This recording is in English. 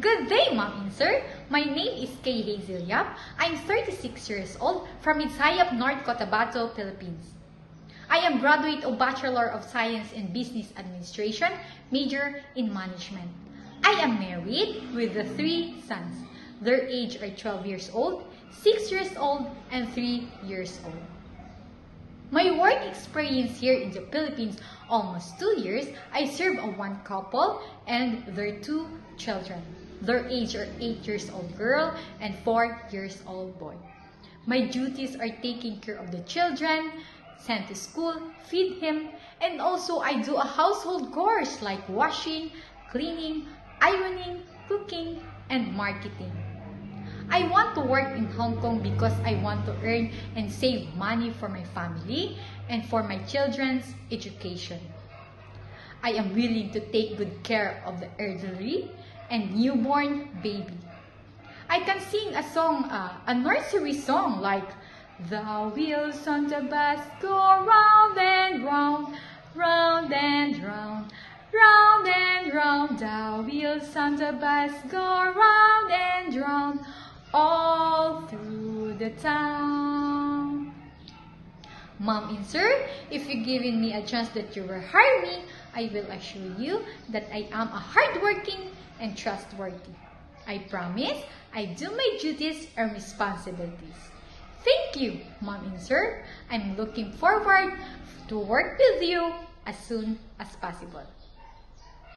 Good day, Ma'am and Sir. My name is Kay Hazel Yap. I'm 36 years old from Mitsayap, North Cotabato, Philippines. I am graduate of Bachelor of Science in Business Administration, major in Management. I am married with 3 sons. Their age are 12 years old, 6 years old, and 3 years old. My work experience here in the Philippines, almost 2 years. I serve a 1 couple and their 2 children. Their age are 8 years old girl and 4 years old boy. My duties are taking care of the children, send to school, feed him, and also I do a household chores like washing, cleaning, ironing, cooking, and marketing. I want to work in Hong Kong because I want to earn and save money for my family and for my children's education. I am willing to take good care of the elderly and newborn baby. I can sing a song, a nursery song like the wheels on the bus go round and round, round and round, round and round. The wheels on the bus go round and round, all through the town. Mom and Sir, if you're giving me a chance that you will hire me, I will assure you that I am a hardworking and trustworthy. I promise I do my duties and responsibilities. Thank you, Mom and Sir. I'm looking forward to work with you as soon as possible.